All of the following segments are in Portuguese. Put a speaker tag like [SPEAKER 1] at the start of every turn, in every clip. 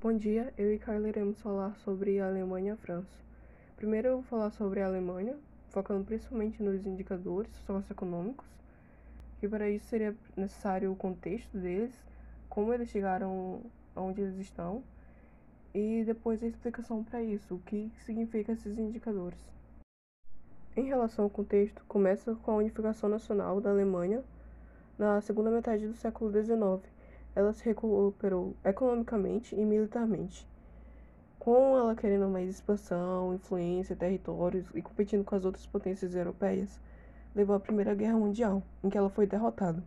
[SPEAKER 1] Bom dia, eu e Carla iremos falar sobre a Alemanha e a França. Primeiro eu vou falar sobre a Alemanha, focando principalmente nos indicadores socioeconômicos, que para isso seria necessário o contexto deles, como eles chegaram onde eles estão, e depois a explicação para isso, o que significam esses indicadores. Em relação ao contexto, começa com a unificação nacional da Alemanha na segunda metade do século XIX. Ela se recuperou economicamente e militarmente, com ela querendo mais expansão, influência, territórios e competindo com as outras potências europeias, levou à Primeira Guerra Mundial, em que ela foi derrotada.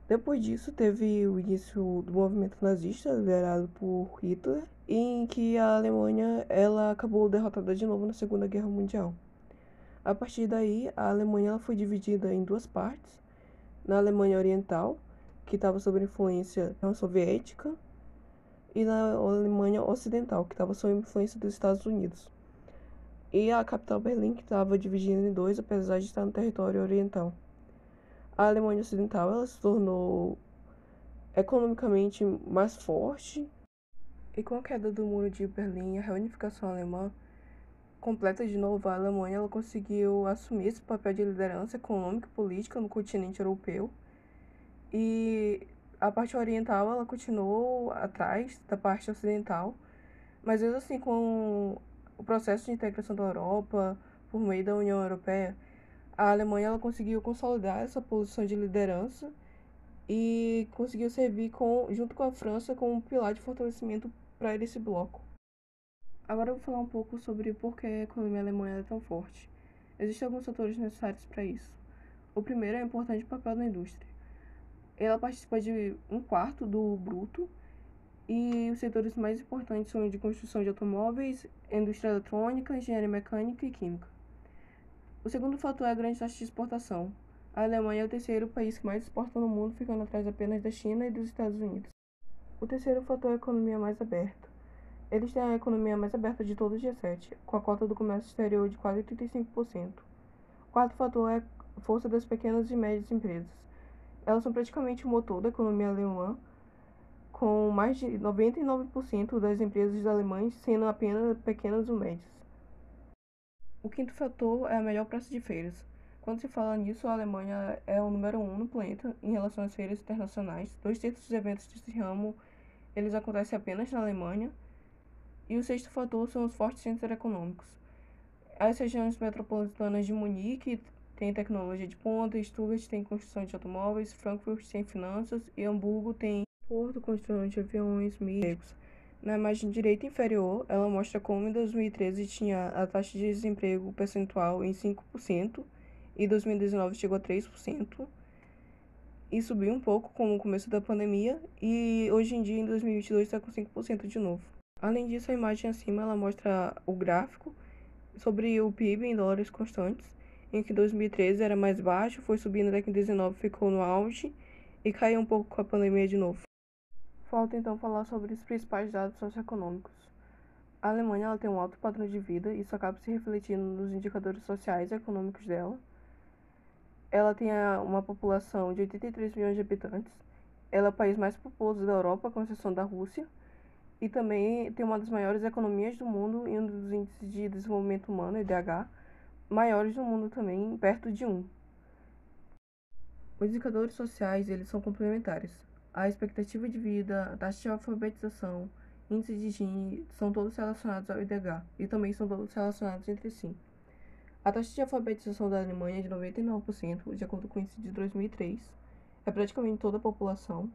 [SPEAKER 1] Depois disso, teve o início do movimento nazista, liderado por Hitler, em que a Alemanha ela acabou derrotada de novo na Segunda Guerra Mundial. A partir daí, a Alemanha ela foi dividida em duas partes, na Alemanha Oriental, que estava sob influência da União Soviética, e na Alemanha Ocidental, que estava sob influência dos Estados Unidos. E a capital Berlim, que estava dividida em dois, apesar de estar no território oriental. A Alemanha Ocidental ela se tornou economicamente mais forte, e com a queda do Muro de Berlim e a reunificação alemã completa de novo, a Alemanha ela conseguiu assumir esse papel de liderança econômica e política no continente europeu. E a parte oriental ela continuou atrás da parte ocidental, mas mesmo assim com o processo de integração da Europa por meio da União Europeia, a Alemanha ela conseguiu consolidar essa posição de liderança e conseguiu servir junto com a França como um pilar de fortalecimento para esse bloco. Agora eu vou falar um pouco sobre por que a economia alemã é tão forte. Existem alguns fatores necessários para isso. O primeiro é o importante papel da indústria. Ela participa de um quarto do bruto e os setores mais importantes são de construção de automóveis, indústria eletrônica, engenharia mecânica e química. O segundo fator é a grande taxa de exportação. A Alemanha é o terceiro país que mais exporta no mundo, ficando atrás apenas da China e dos Estados Unidos. O terceiro fator é a economia mais aberta. Eles têm a economia mais aberta de todo o G7, com a cota do comércio exterior de quase 35%. O quarto fator é a força das pequenas e médias empresas. Elas são praticamente o motor da economia alemã, com mais de 99% das empresas alemãs sendo apenas pequenas ou médias. O quinto fator é a melhor praça de feiras. Quando se fala nisso, a Alemanha é o número 1 no planeta em relação às feiras internacionais. 2/3 dos eventos desse ramo eles acontecem apenas na Alemanha. E o sexto fator são os fortes centros econômicos. As regiões metropolitanas de Munique têm tecnologia de ponta, Stuttgart tem construção de automóveis, Frankfurt tem finanças e Hamburgo tem porto, construção de aviões, meios. Na imagem direita inferior, ela mostra como em 2013 tinha a taxa de desemprego percentual em 5% e 2019 chegou a 3%. E subiu um pouco com o começo da pandemia e hoje em dia em 2022 está com 5% de novo. Além disso, a imagem acima ela mostra o gráfico sobre o PIB em dólares constantes, em que 2013 era mais baixo, foi subindo até que em 2019 ficou no auge e caiu um pouco com a pandemia de novo. Falta então falar sobre os principais dados socioeconômicos. A Alemanha ela tem um alto padrão de vida e isso acaba se refletindo nos indicadores sociais e econômicos dela. Ela tem uma população de 83 milhões de habitantes. Ela é o país mais populoso da Europa, com exceção da Rússia. E também tem uma das maiores economias do mundo e um dos índices de desenvolvimento humano, IDH, maiores do mundo também, perto de 1. Os indicadores sociais, eles são complementares. A expectativa de vida, a taxa de alfabetização, índice de Gini, são todos relacionados ao IDH e também são todos relacionados entre si. A taxa de alfabetização da Alemanha é de 99%, de acordo com o índice de 2003. É praticamente toda a população.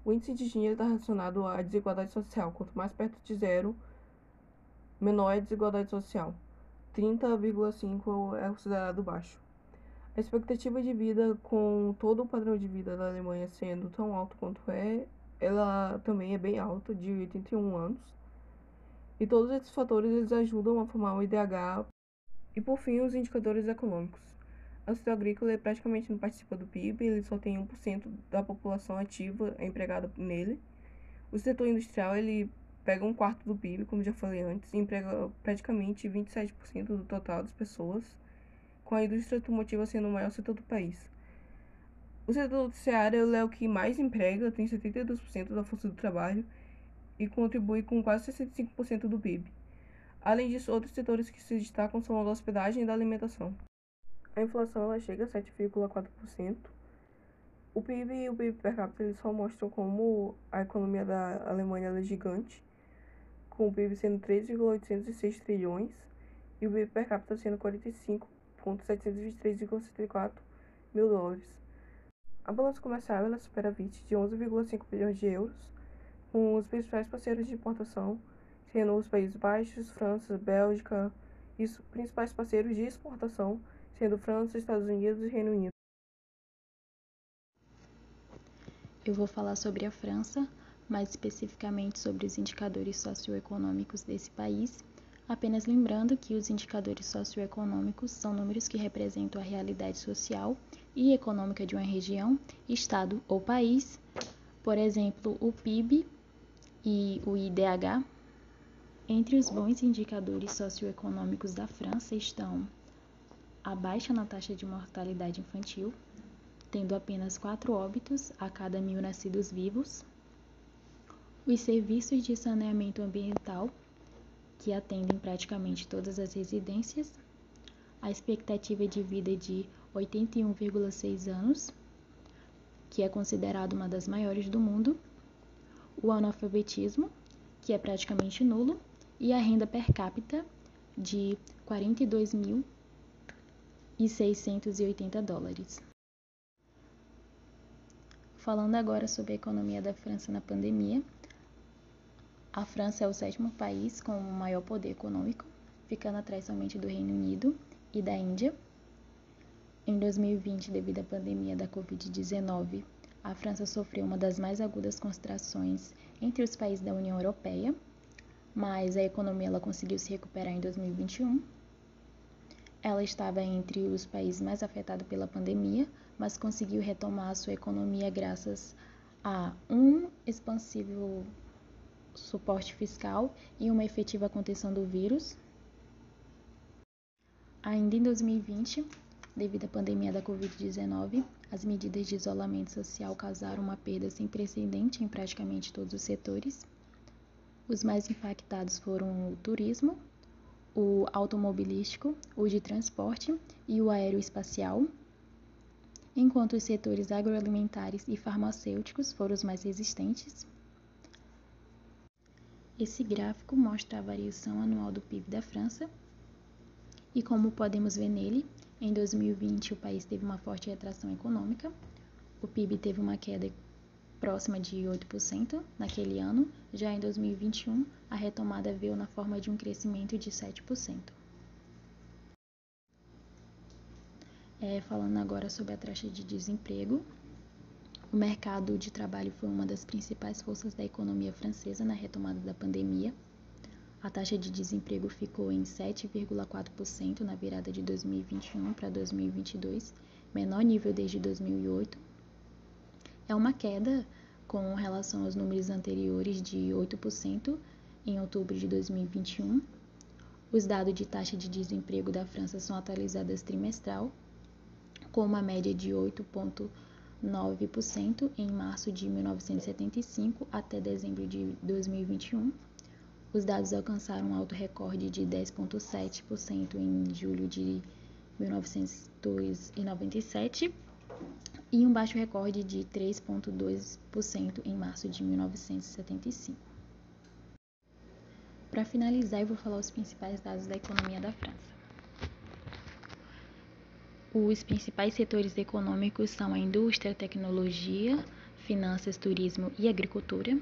[SPEAKER 1] O índice de Gini está relacionado à desigualdade social. Quanto mais perto de zero, menor é a desigualdade social. 30,5 é considerado baixo. A expectativa de vida, com todo o padrão de vida da Alemanha sendo tão alto quanto ela também é bem alta, de 81 anos. E todos esses fatores eles ajudam a formar o IDH. E por fim, os indicadores econômicos. O setor agrícola praticamente não participa do PIB, ele só tem 1% da população ativa empregada nele. O setor industrial ele pega um quarto do PIB, como já falei antes, e emprega praticamente 27% do total das pessoas, com a indústria automotiva sendo o maior setor do país. O setor terciário é o que mais emprega, tem 72% da força do trabalho, e contribui com quase 65% do PIB. Além disso, outros setores que se destacam são a da hospedagem e da alimentação. A inflação ela chega a 7,4%. O PIB e o PIB per capita eles só mostram como a economia da Alemanha é gigante, com o PIB sendo 3,806 trilhões e o PIB per capita sendo 45,723,74 mil dólares. A balança comercial ela supera 20 de 11,5 bilhões de euros, com os principais parceiros de importação sendo os Países Baixos, França, Bélgica, e os principais parceiros de exportação sendo França, Estados Unidos e Reino Unido.
[SPEAKER 2] Eu vou falar sobre a França, mais especificamente sobre os indicadores socioeconômicos desse país, apenas lembrando que os indicadores socioeconômicos são números que representam a realidade social e econômica de uma região, estado ou país, por exemplo, o PIB e o IDH. Entre os bons indicadores socioeconômicos da França estão a baixa na taxa de mortalidade infantil, tendo apenas 4 óbitos a cada 1.000 nascidos vivos, os serviços de saneamento ambiental, que atendem praticamente todas as residências, a expectativa de vida de 81,6 anos, que é considerada uma das maiores do mundo, o analfabetismo, que é praticamente nulo, e a renda per capita de 42.680 dólares. Falando agora sobre a economia da França na pandemia, a França é o 7º país com o maior poder econômico, ficando atrás somente do Reino Unido e da Índia. Em 2020, devido à pandemia da Covid-19, a França sofreu uma das mais agudas contrações entre os países da União Europeia, mas a economia ela conseguiu se recuperar em 2021. Ela estava entre os países mais afetados pela pandemia, mas conseguiu retomar a sua economia graças a um expansivo suporte fiscal e uma efetiva contenção do vírus. Ainda em 2020, devido à pandemia da Covid-19, as medidas de isolamento social causaram uma perda sem precedente em praticamente todos os setores. Os mais impactados foram o turismo, o automobilístico, o de transporte e o aeroespacial, enquanto os setores agroalimentares e farmacêuticos foram os mais resistentes. Esse gráfico mostra a variação anual do PIB da França e, como podemos ver nele, em 2020 o país teve uma forte retração econômica, o PIB teve uma queda próxima de 8% naquele ano, já em 2021 a retomada veio na forma de um crescimento de 7%. Falando agora sobre a taxa de desemprego, o mercado de trabalho foi uma das principais forças da economia francesa na retomada da pandemia. A taxa de desemprego ficou em 7,4% na virada de 2021 para 2022, menor nível desde 2008. É uma queda com relação aos números anteriores de 8% em outubro de 2021. Os dados de taxa de desemprego da França são atualizados trimestral, com uma média de 8,9% em março de 1975 até dezembro de 2021. Os dados alcançaram um alto recorde de 10,7% em julho de 1997 e um baixo recorde de 3,2% em março de 1975. Para finalizar, eu vou falar os principais dados da economia da França. Os principais setores econômicos são a indústria, tecnologia, finanças, turismo e agricultura.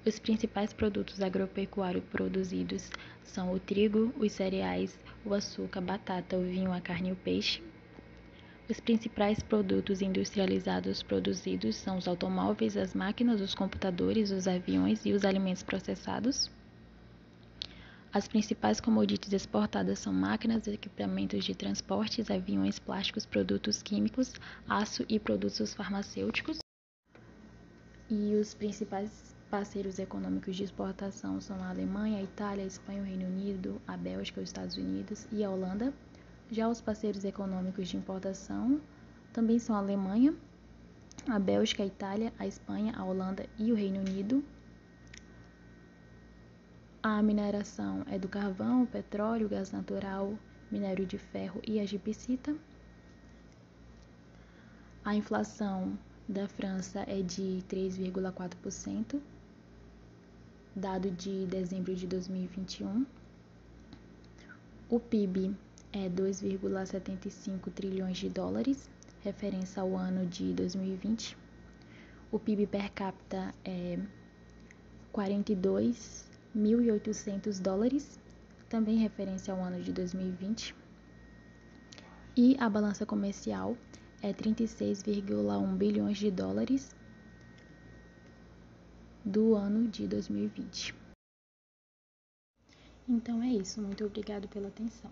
[SPEAKER 2] Os principais produtos agropecuários produzidos são o trigo, os cereais, o açúcar, a batata, o vinho, a carne e o peixe. Os principais produtos industrializados produzidos são os automóveis, as máquinas, os computadores, os aviões e os alimentos processados. As principais commodities exportadas são máquinas, equipamentos de transportes, aviões, plásticos, produtos químicos, aço e produtos farmacêuticos. E os principais parceiros econômicos de exportação são a Alemanha, a Itália, a Espanha, o Reino Unido, a Bélgica, os Estados Unidos e a Holanda. Já os parceiros econômicos de importação também são a Alemanha, a Bélgica, a Itália, a Espanha, a Holanda e o Reino Unido. A mineração é do carvão, petróleo, gás natural, minério de ferro e a gipsita. A inflação da França é de 3,4%, dado de dezembro de 2021. O PIB é 2,75 trilhões de dólares, referência ao ano de 2020. O PIB per capita é 42.800 dólares, também referência ao ano de 2020. E a balança comercial é 36,1 bilhões de dólares do ano de 2020. Então é isso, muito obrigado pela atenção.